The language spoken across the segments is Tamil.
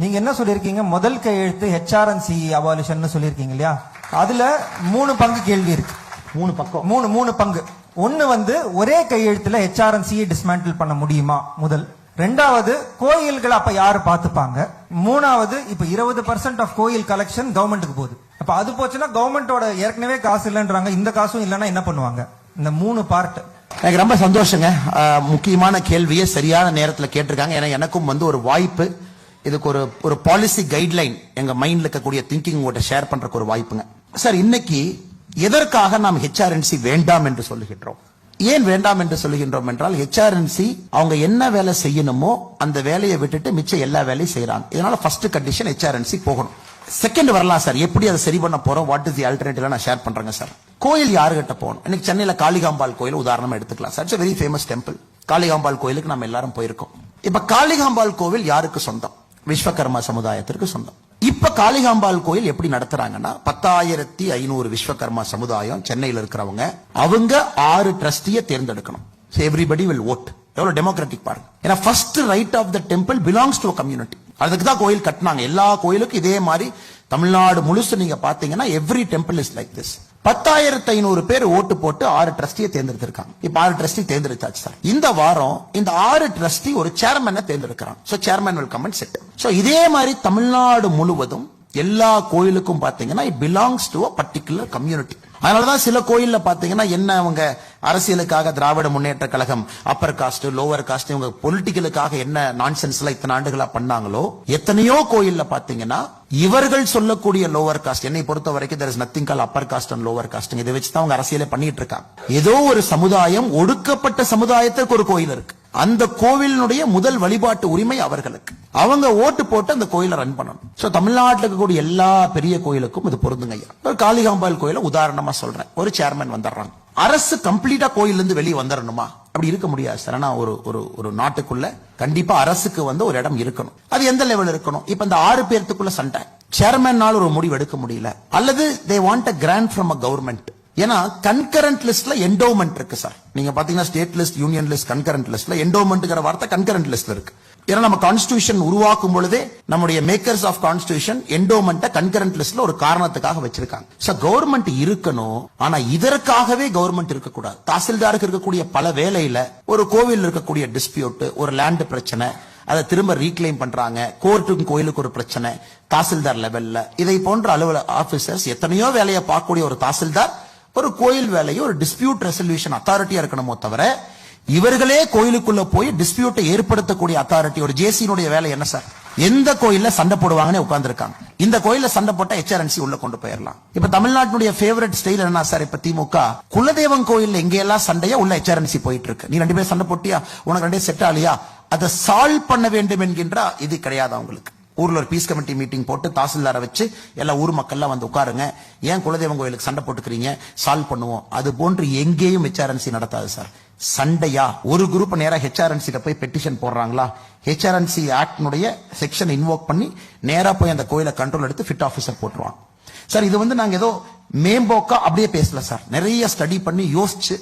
நீங்க என்ன சொல்லிருக்கீங்க, முதல் கையெழுத்து HRNC அபாலிஷன் சொல்லிருக்கீங்க இல்லையா? அதுல 3 பங்கு கேள்வி இருக்கு. 3 பக்கம் 3 பங்கு. ஒன்னு ஒரே கையெழுத்துல HRNC டிஸ்மேண்டில் பண்ண முடியுமா முதல். ரெண்டாவது, கோயில்கள் அப்ப யாரு பாத்துப்பாங்க. மூணாவது, இப்ப 20% ஆஃப் கோயில் கலெக்ஷன் கவர்மெண்ட்டுக்கு போகுது. அப்ப அது போச்சுன்னா கவர்மெண்டோட ஏற்கனவே காசு இல்லைன்றாங்க, இந்த காசும் இல்லைன்னா என்ன பண்ணுவாங்க? இந்த 3 பார்ட். எனக்கு ரொம்ப சந்தோஷங்க. முக்கியமான கேள்வியை சரியான நேரத்தில் கேட்டிருக்காங்க. ஏன்னா எனக்கும் ஒரு வாய்ப்பு, இதுக்கு ஒரு பாலிசி கைட்லைன் எங்க மைண்ட்ல இருக்கக்கூடிய திங்கிங் உங்கள்கிட்ட ஷேர் பண்றதுக்கு ஒரு வாய்ப்புங்க. சார், இன்னைக்கு எதற்காக நாம் HRNC வேண்டாம் என்று சொல்லுகின்றோம்? ஏன் வேண்டாம் என்று சொல்லுகின்றோம் என்றால், HRNC அவங்க என்ன வேலை செய்யணுமோ அந்த வேலையை விட்டுட்டு மிச்சம் எல்லா வேலையும் செய்யறாங்க. இதனால ஃபர்ஸ்ட் கண்டிஷன் HRNC போகணும். செகண்ட் வரலாம் சார், எப்படி அதை சரி பண்ண போறோம், வாட் இஸ் தி ஆல்டர்னேட்டிவ் நான் ஷேர் பண்றேங்க சார். கோயில் யாருகிட்ட போகணும்? இன்னைக்கு சென்னையில காளிகாம்பாள் கோயில் உதாரணமா எடுத்துக்கலாம் sir. It's very famous temple. Kalikambal கோயிலுக்கு நம்ம எல்லாரும் போயிருக்கோம். இப்ப காளிகாம்பாள் கோவில் யாருக்கு சொந்தம்? விஸ்வகர்மா சமுதாயத்திற்கு சொந்தம். இப்ப காளிகாம்பாள் கோயில் எப்படி நடத்துறாங்கன்னா, 10,500 விஸ்வகர்மா சமுதாயம் சென்னையில் இருக்கிறவங்க, அவங்க 6 ட்ரஸ்டியை தேர்ந்தெடுக்கணும். Everybody will vote. எவ்வளவு டெமோக்ராட்டிக் பாருங்க. ஏன்னா first right of the temple belongs to community. அதுக்கு தான் கோயில் கட்டினாங்க. எல்லா கோயிலுக்கும் இதே மாதிரி தமிழ்நாடு முழுசு நீங்க பாத்தீங்கன்னா every temple is like this. 10,500 பேர் ஓட்டு போட்டு 6 ட்ரஸ்டியை தேர்ந்தெடுத்திருக்காங்க. இப்ப 6 ட்ரஸ்டி தேர்ந்தெடுத்தாச்சு சார். இந்த வாரம் இந்த 6 ட்ரஸ்டி ஒரு சேர்மனை தேர்ந்தெடுக்கிறாங்க. So chairman will come and sit. So இதே மாதிரி தமிழ்நாடு முழுவதும் எல்லா கோயிலுக்கும் பாத்தீங்கன்னா it belongs to a particular community. அதனாலதான் சில கோயில்ல பாத்தீங்கன்னா என்ன, அவங்க அரசியலுக்காக Dravida Munnetra Kazhagam upper caste lower caste இவங்க பொலிட்டிக்கலுக்காக என்ன நான்சென்ஸ்ல இத்தனை ஆண்டுகளா பண்ணாங்களோ, எத்தனையோ கோயில்ல பாத்தீங்கன்னா இவர்கள் சொல்லக்கூடிய லோவர் காஸ்ட், என்னை பொறுத்த வரைக்கும் there is nothing called upper caste and lower caste. இதை வச்சுதான் அவங்க அரசியலை பண்ணிட்டு இருக்காங்க. ஏதோ ஒரு சமுதாயம், ஒடுக்கப்பட்ட சமுதாயத்திற்கு ஒரு கோயில் இருக்கு. அந்த கோவிலினுடைய முதல் வழிபாட்டு உரிமை அவர்களுக்கு. அவங்க ஓட்டு போட்டு அந்த கோயிலை ரன் பண்ணணும். சோ தமிழ்நாட்டில் இருக்கக்கூடிய எல்லா பெரிய கோயிலுக்கும் இது பொருந்துங்க. ஒரு காளிகாம்பாள் கோயில உதாரணமா சொல்றேன். ஒரு சேர்மன் வந்துடுறாங்க. அரசு கம்ப்ளீட்டா கோயில இருந்து வெளியே வந்துடணுமா? அப்படி இருக்க முடியாது சார். ஆனா ஒரு நாட்டுக்குள்ள கண்டிப்பா அரசுக்கு ஒரு இடம் இருக்கணும். அது எந்த லெவல் இருக்கணும்? இப்ப இந்த 6 பேர்த்துக்குள்ள சண்டை, சேர்மனால் ஒரு முடிவு எடுக்க முடியல, அல்லது they want a grant from a government. ஏன்னா கன்கரண்ட் லிஸ்ட்ல என்டோமெண்ட் இருக்கு சார். நீங்க பாத்தீங்கன்னா state list, union list, concurrent லிஸ்ட்ல என்டோமெண்ட்ங்கிற வார்த்தை கன்கரண்ட் லிஸ்ட்ல இருக்கு. ஏன்னா நம்ம கான்ஸ்டிடியூஷன் உருவாக்கும் பொழுதே நம்முடைய மேக்கர்ஸ் ஆஃப் கான்ஸ்டிடியூஷன் என்டோமெண்ட்டை கன்கரண்ட் லிஸ்ட்ல ஒரு காரணத்துக்காக வச்சிருக்காங்க. சோ கவர்மெண்ட் இருக்கணும், ஆனா இதற்காகவே கவர்மெண்ட் இருக்கக்கூடாது. தாசில்தாருக்கு இருக்கக்கூடிய பல வேலையில ஒரு கோவில் இருக்கக்கூடிய டிஸ்பியூட், ஒரு லேண்ட் பிரச்சனை, அதை திரும்ப ரீக்ளைம் பண்றாங்க. கோர்ட்டுக்கும் கோயிலுக்கு ஒரு பிரச்சனை தாசில்தார் லெவல்ல. இதை போன்ற அலுவலக ஆபீசர்ஸ் எத்தனையோ வேலையை பார்க்கக்கூடிய ஒரு தாசில்தார் ஒரு கோயில் வேலையை ஒரு டிஸ்பியூட் ரெசல்யூஷன் அத்தாரிட்டியா இருக்கணுமோ தவிர, இவர்களே கோயிலுக்குள்ள போய் டிஸ்பியூட்டை ஏற்படுத்தக்கூடிய அத்தாரிட்டி ஒரு ஜேசியினுடைய வேலை என்ன சார்? எந்த கோயில்ல சண்டை போடுவாங்கன்னு உட்கார்ந்து இருக்காங்க. இந்த கோயில்ல சண்டை போட்டா HRNC உள்ள கொண்டு போயிடலாம். இப்ப தமிழ்நாட்டுடைய ஃபேவரட் ஸ்டைல் என்ன சார்? இப்ப திமுக குலதெய்வம் கோயில் எங்க எல்லாம் சண்டையா உள்ள HRNC போயிட்டு இருக்கு. நீ 2 பேர் சண்டை போட்டியா, உனக்கு 2 செட் ஆலியா, அதை சால்வ் பண்ண வேண்டும் என்கின்ற இது கிடையாது அவங்களுக்கு. ஊர்ல ஒரு பீஸ் கமிட்டி மீட்டிங் போட்டு தாசில்தாரை வச்சு எல்லா ஊர் மக்கள்லாம் வந்து உட்காருங்க, ஏன் குலதெய்வம் கோயிலுக்கு சண்டை போட்டுக்கிறீங்க, சால்வ் பண்ணுவோம். அது போன்று எங்கேயும் HRNC நடத்தாது சார். சண்டையா ஒரு குரூப் நேரா HRNC போய் பெட்டிஷன் போடுறாங்களா, HRNC ஆக்டினுடைய செக்ஷன் இன்வோக் பண்ணி நேரா போய் அந்த கோயிலை கண்ட்ரோல் எடுத்து ஃபிட் ஆபீசர் போட்டுருவாங்க சார். இது நாங்க ஏதோ மேம்போக்கா அப்படியே பேசல சார். நிறைய ஸ்டடி பண்ணி யோசிச்சு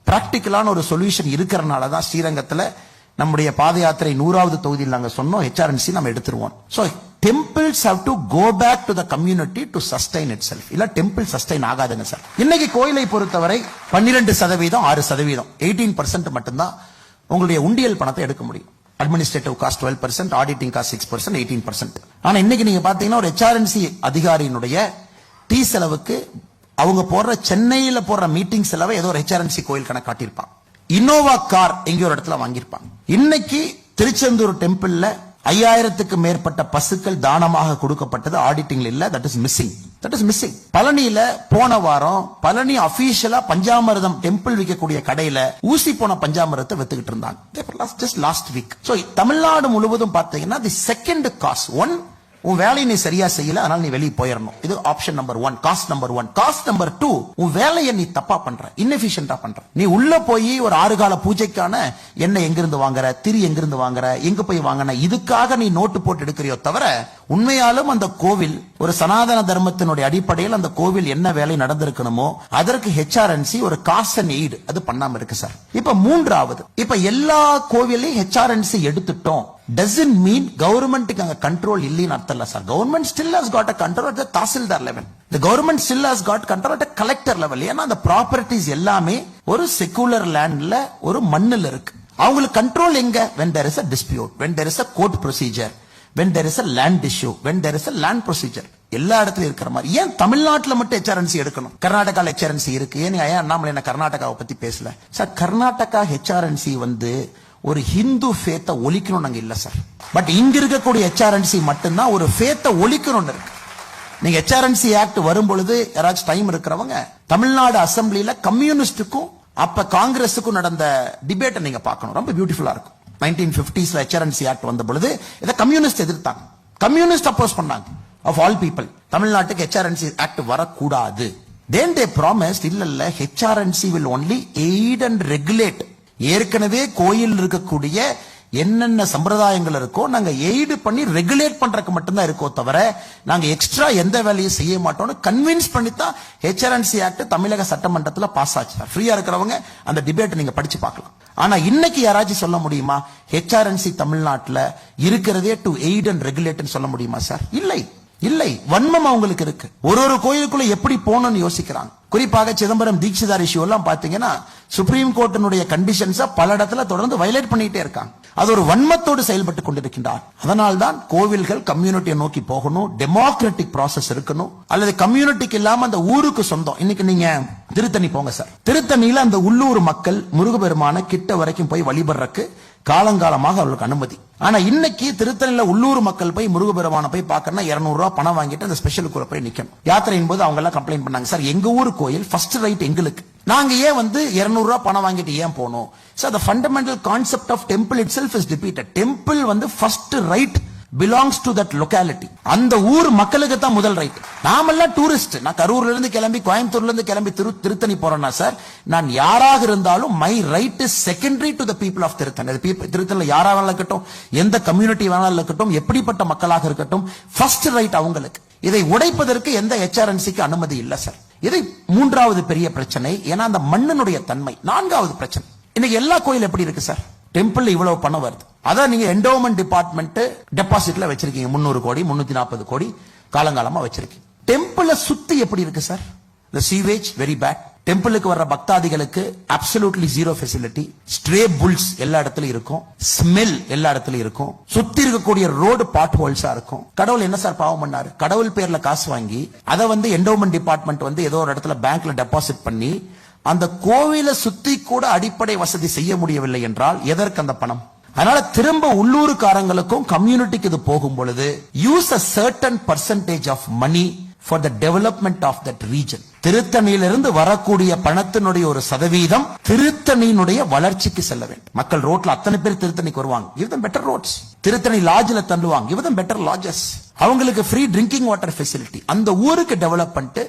பிராக்டிக்கலான ஒரு சொல்யூஷன் இருக்கிறனால தான் ஸ்ரீரங்கத்துல நம்முடைய பாத யாத்திரை 100வது தொகுதியில் நாங்க சொன்னோம் HRNC நம்ம எடுத்துருவோம். So temples have to go back to the community to sustain itself. இல்ல டெம்பிள் சஸ்டைன் ஆகாதுங்க சார். இன்னைக்கு கோயிலை பொறுத்தவரை 12%, 6%, 18% மட்டும்தான் உங்களுடைய உண்டியல் பணத்தை எடுக்க முடியும். Administrative cost 12%, auditing cost 6%, 18%. ஆனா இன்னைக்கு நீங்க பாத்தீங்கன்னா ஒரு HRNC அதிகாரியினுடைய டீ செலவுக்கு அவங்க போடுற சென்னையில போடுற மீட்டிங் செலவை ஏதோ ஒரு HRNC கோயில் கணக்கு காட்டியிருப்பாங்க. இனோவா கார் எங்கேயோ ஒரு இடத்துல வாங்கியிருப்பாங்க. இன்னைக்கு திருச்செந்தூர் டெம்பிள்ல 5000க்கு மேற்பட்ட பசுக்கள் தானமாக கொடுக்கப்பட்டது ஆடிட்டிங்ல இல்ல. That is missing. பழனியில போன வாரம் பழனி அபிஷியலா பஞ்சாமிர்தம் டெம்பிள் விற்கக்கூடிய கடையில ஊசி போன பஞ்சாமிரத்தை வித்துக்கிட்டு இருந்தாங்க just lost week. So Tamil Nadu முழுவதும் பாத்தீங்கன்னா தி செகண்ட் காஸ் ஒன், உன் வேலையை நீ சரியா செய்யல, அதனால நீ வெளியே போயிடணும். இது option number 1, cost number 1. Cost number 2, உன் வேலையை நீ தப்பா பண்ற, இன்எஃபிஷியன்ட்டா பண்ற. நீ உள்ள போய் ஒரு 6 கால பூஜைக்கான எண்ணெய் எங்கிருந்து வாங்குற, திரி எங்கிருந்து வாங்குற, எங்க போய் வாங்கின, இதுக்காக நீ நோட்டு போட்டு எடுக்கிறியோ தவிர உண்மையாலும் அந்த கோவில் ஒரு சனாதன தர்மத்தினுடைய அடிப்படையில் அந்த கோவில் என்ன வேலை நடந்திருக்கணுமோ அதற்கு HRNC ஒரு காஸ்ட் அண்ட் எய்டு அது பண்ணாம இருக்கு சார். இப்ப 3வது, இப்ப எல்லா கோவிலையும் HRNC எடுத்துட்டோம், doesn't mean கவர்மெண்ட்டுக்கு அங்க கண்ட்ரோல் இல்லைன்னு அர்த்தம் இல்ல sir. Government still has got a control at the tahsildar level. The government still has got control at collector level. ஏன்னா அந்த ப்ராப்பர்ட்டிஸ் எல்லாமே ஒரு செக்குலர் லேண்ட்ல ஒரு மண்ணுல இருக்கு. அவங்களுக்கு கண்ட்ரோல் எங்க? when there is a dispute, when there is a court procedure, when there is a land issue, when there is a land procedure. எல்லா இடத்துலயும் இருக்கிற மாதிரி. ஏன் தமிழ்நாட்டுல மட்டும் HRNC எடுக்கணும்? கர்நாடகால HRNC இருக்கு. ஏன் அண்ணாமலை என்ன கர்நாடகாவை பத்தி பேசல சார்? கர்நாடகா HRNC வந்து ஒரு ஹிந்து ஃபேத்தை ஒழிக்கணும் நாங்க இல்ல சார். பட் இங்க இருக்கக்கூடிய HRNC மட்டும்தான் ஒரு ஃபேத்தை ஒழிக்கணும்னு இருக்கு. நீங்க HRNC ஆக்ட் வரும் பொழுது யாராச்சும் டைம் இருக்கிறவங்க தமிழ்நாடு அசெம்பிளில கம்யூனிஸ்டுக்கும் அப்ப காங்கிரஸுக்கும் நடந்த டிபேட்டை நீங்க பார்க்கணும். ரொம்ப பியூட்டிஃபுல்லா இருக்கும். 1950s HRNC ஆக்ட் வந்த பொழுது இதை கம்யூனிஸ்ட் எதிர்த்தாங்க. கம்யூனிஸ்ட் அப்போஸ் பண்ணாங்க. of all people தமிழ்நாட்டுக்கு HRNC ஆக்ட் வரக்கூடாது. then they promised இல்ல HRNC will only aid and regulate. ஏற்கனவே கோயில் இருக்கக்கூடிய என்னென்ன சம்பிரதாயங்கள் இருக்கோ நாங்க எய்டு பண்ணி ரெகுலேட் பண்றதுக்கு மட்டும்தான் இருக்கோ தவிர நாங்க எக்ஸ்ட்ரா எந்த வேலையும் செய்ய மாட்டோம்னு கன்வின்ஸ் பண்ணி தான் HRNC ஆக்ட் தமிழக சட்டமன்றத்துல பாஸ் ஆச்சு. ஃப்ரீயா இருக்கிறவங்க அந்த டிபேட் நீங்க படிச்சு பார்க்கலாம். ஆனா இன்னைக்கு யாராச்சும் சொல்ல முடியுமா HRNC தமிழ்நாட்டுல இருக்கிறதே டு எய்ட் அண்ட் ரெகுலேட் சொல்ல முடியுமா சார்? இல்லை இல்லை. வன்மம் அவங்களுக்கு இருக்கு. ஒரு கோயிலுக்குள்ள எப்படி போகணும்னு யோசிக்கிறாங்க. குறிப்பாக சிதம்பரம் தீட்சிதார் இஷ்யூ எல்லாம் பாத்தீங்கன்னா சுப்ரீம் கோர்ட்டினுடைய கண்டிஷன்ஸை பல இடத்துல தொடர்ந்து வயலேட் பண்ணிட்டே இருக்காங்க. அது ஒரு வன்மத்தோடு செயல்பட்டு கொண்டிருக்கின்றார். அதனால்தான் கோவில்கள் கம்யூனிட்டியை நோக்கி போகணும், டெமோக்ராட்டிக் ப்ராசஸ் இருக்கணும். அல்லது கம்யூனிட்டிக்கு இல்லாம அந்த ஊருக்கு சொந்தம். இன்னைக்கு நீங்க திருத்தணி போங்க சார். திருத்தணியில அந்த உள்ளூர் மக்கள் முருகபெருமான கிட்ட வரைக்கும் போய் வழிபடுறதுக்கு காலங்காலமாக அவர்களுக்கு அனுமதி. ஆனா இன்னைக்கு திருத்தணியில உள்ளூர் மக்கள் போய் முருகபெருமான போய் பார்க்கணும்னா 200 ரூபாய் பணம் வாங்கிட்டு அந்த ஸ்பெஷலுக்குள்ள போய் நிக்கணும். யாத்திரையின் போது அவங்க எல்லாம் கம்ப்ளைண்ட் பண்ணாங்க, சார் எங்க ஊர் கோயில் ஃபர்ஸ்ட் ரைட் எங்களுக்கு, நாங்க ஏன் 200 ரூபாய் பணம் வாங்கிட்டு ஏன் போனோம்? Sir the fundamental concept of temple itself is defeated. temple first right belongs to that locality. அந்த ஊர் மக்களுக்கு தான் முதல் ரைட். நாமெல்லாம் டூரிஸ்ட். நான் கரூர்ல இருந்து கிளம்பி கோயம்புத்தூர்ல இருந்து கிளம்பி திருத்தணி போறேன்னா சார் நான் யாராக இருந்தாலும் my right is secondary to the people of Tiruttani. திருத்தணில யாராக இருக்கட்டும், எந்த கம்யூனிட்டி வேணாலும் இருக்கட்டும், எப்படிப்பட்ட மக்களாக இருக்கட்டும், ஃபர்ஸ்ட் ரைட் அவங்களுக்கு. இதை உடைப்பதற்கு எந்த HRNCக்கு அனுமதி இல்ல சார். இது மூன்றாவது பெரிய பிரச்சனை. ஏன்னா அந்த மண்ணினுடைய தன்மை. நான்காவது பிரச்சனை, இன்னைக்கு எல்லா கோயில் எப்படி இருக்கு சார்? டெம்பிள் இவ்வளவு பணம் வருது, அதான் நீங்க என்டோமெண்ட் டிபார்ட்மெண்ட் டெபாசிட்ல வச்சிருக்கீங்க 300 கோடி 340 கோடி காலங்காலமா வச்சிருக்கீங்க. டெம்பிள சுத்தி எப்படி இருக்கு sir? the sewage very bad. டெம்பிளுக்கு வர்ற பக்தாதிகளுக்கு absolutely zero facility. Stray bulls எல்லா இடத்துலயும் இருக்கும், ஸ்மெல் எல்லா இடத்துலயும் இருக்கும், சுத்தி இருக்கக்கூடிய ரோடு பாட் ஹோல்ஸா இருக்கும். கடவுள் என்ன சார் பாவம் பண்ணாரு? கடவுள் பேர்ல காசு வாங்கி அதை என்டோமெண்ட் டிபார்ட்மெண்ட் ஏதோ ஒரு இடத்துல பேங்க்ல டெபாசிட் பண்ணி அந்த கோவிலை சுத்தி கூட அடிப்படை வசதி செய்ய முடியவில்லை என்றால் எதற்கு அந்த பணம்? அதனால திரும்ப உள்ளூர்காரங்களுக்கும் கம்யூனிட்டிக்கு இது போகும் பொழுது use a certain percentage of money for the development of that region. திருத்தணியிலிருந்து வரக்கூடிய பணத்தினுடைய ஒரு சதவீதம் திருத்தணியினுடைய வளர்ச்சிக்கு செல்ல வேண்டும். மக்கள் ரோட்ல அத்தனை பேர் திருத்தணிக்கு வருவாங்க, give them better roads. Tiruttani லாட்ஜ்ல தள்ளுவாங்க, give them better lodges. அவங்களுக்கு ஃப்ரீ ட்ரிங்கிங் வாட்டர் ஃபெசிலிட்டி. அந்த ஊருக்கு டெவலப் பண்ணிட்டு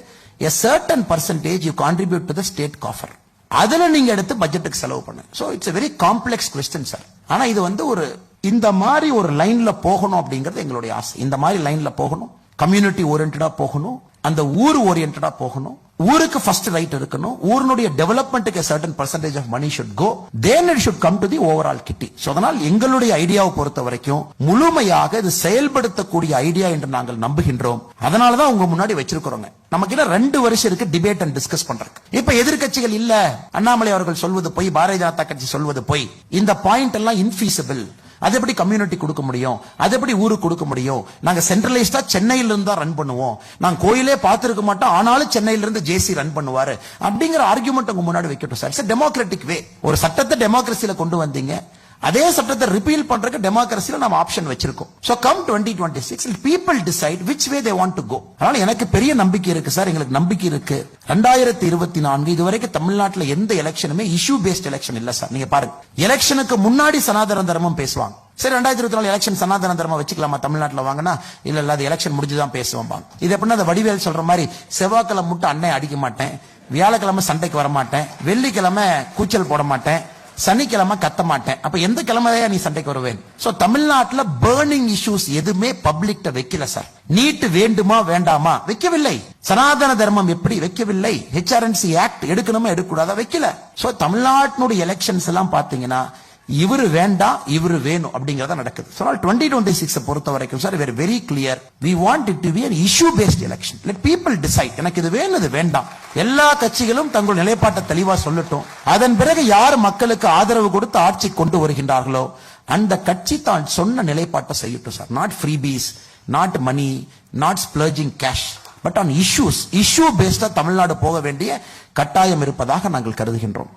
a certain percentage you contribute to the state coffer. அதுல நீங்க எடுத்து பட்ஜெட்டுக்கு செலவு பண்ணுங்க. So it's a very complex question sir. ஆனா இது ஒரு இந்த மாதிரி ஒரு லைன்ல போகணும் அப்படிங்கிறது எங்களுடைய ஆசை. இந்த மாதிரி லைன்ல போகணும், கம்யூனிட்டி ஓரியன்டா போகணும், அந்த ஊர் ஓரியன்டா போகணும், ஊருக்கு ஃபர்ஸ்ட் ரைட் இருக்கணும், ஊருடைய டெவலப்மெண்ட்டுக்கு a certain percentage of money should go, then it should come to the overall kitty. So அதனால் எங்களுடைய ஐடியாவை பொறுத்த வரைக்கும் முழுமையாக இது செயல்படுத்தக்கூடிய ஐடியா என்று நாங்கள் நம்புகின்றோம். அதனால தான் உங்க முன்னாடி வச்சிருக்கிறோங்க. நமக்கு 2 வருஷம் இருக்கு டிபேட் அண்ட் டிஸ்கஸ் பண்றதுக்கு. இப்ப எதிர்க்கட்சிகள் இல்ல, அண்ணாமலை அவர்கள் சொல்வது போய், பாரதிய ஜனதா கட்சி சொல்வது போய், இந்த பாயிண்ட் எல்லாம் இன்ஃபீசிபிள், அது எப்படி கம்யூனிட்டி கொடுக்க முடியும், அது எப்படி ஊருக்கு கொடுக்க முடியும், நாங்க சென்ட்ரலைஸ்டா சென்னையில இருந்து தான் ரன் பண்ணுவோம், நாங்க கோயிலே பார்த்திருக்க மாட்டோம் ஆனாலும் சென்னையில இருந்து ஜேசி ரன் பண்ணுவாரு அப்படிங்கிற ஆர்குமெண்ட் உங்க முன்னாடி வைக்கட்டும் சார். இட்ஸ் டெமோக்ராட்டிக் வே. ஒரு சட்டத்தை டெமோக்ரஸில கொண்டு வந்தீங்க, அதே சட்டத்தை ரிப்பீல் பண்றதுக்கு டெமோக்ரஸில நம்ம ஆப்ஷன் வச்சிருக்கோம். So come 2026 people decide which way they want to go. அதனால எனக்கு பெரிய நம்பிக்கை இருக்கு சார், எங்களுக்கு நம்பிக்கை இருக்கு. 2024 இதுவரைக்கும் தமிழ்நாட்டுல எந்த எலெக்ஷனுமே இஷ்யூ பேஸ்ட் எலெக்ஷன் இல்ல சார். நீங்க பாருங்க, எலெக்ஷனுக்கு முன்னாடி சனாதன தர்மம் பேசுவாங்க. சரி 2024 எலெக்ஷன் சனாதன தர்மம் வச்சுக்கலாமா தமிழ்நாட்டுல வாங்கினா? இல்ல அது எலெக்ஷன் முடிஞ்சுதான் பேசுவாங்க. இது எப்படின்னா அந்த வடிவேல் சொல்ற மாதிரி செவ்வாய்க்கிழமை மட்டும் அன்னை அடிக்க மாட்டேன், வியாழக்கிழமை சண்டைக்கு வர மாட்டேன், வெள்ளிக்கிழமை கூச்சல் போட மாட்டேன், சனிக்கிழமை கத்த மாட்டேன், அப்ப எந்த கிழமையா நீ சண்டைக்கு வருவேன்? சோ தமிழ்நாட்டுல பர்னிங் இஷ்யூஸ் எதுவுமே பப்ளிக்ட்ட வைக்கல சார். நீட் வேண்டுமா வேண்டாமா வைக்கவில்லை, சனாதன தர்மம் எப்படி வைக்கவில்லை, HRNC ஆக்ட் எடுக்கணுமா எடுக்கக்கூடாதா வைக்கல. சோ தமிழ்நாட்டினுடைய எலெக்ஷன்ஸ் எல்லாம் பாத்தீங்கன்னா இவரு வேண்டாம் இவரு வேணும் அப்படிங்கறத நடக்குது. So 2026 பொறுத்த வரைக்கும் sir we are very clear, we want it to be an issue based election. Let people decide. எனக்கு இது வேணும் இது வேண்டாம். எல்லா கட்சிகளும் தங்கள் நிலைப்பாட்டை தெளிவா சொல்லட்டும். அதன் பிறகு யார் மக்களுக்கு ஆதரவு கொடுத்து ஆட்சி கொண்டு வருகின்றார்களோ அந்த கட்சி தான் சொன்ன நிலைப்பாட்டை செய்யட்டும் sir. Not freebies, not money, not splurging cash, but on issues. issue based Tamil Nadu போக வேண்டிய கட்டாயம் இருப்பதாக நாங்கள் கருதுகின்றோம்.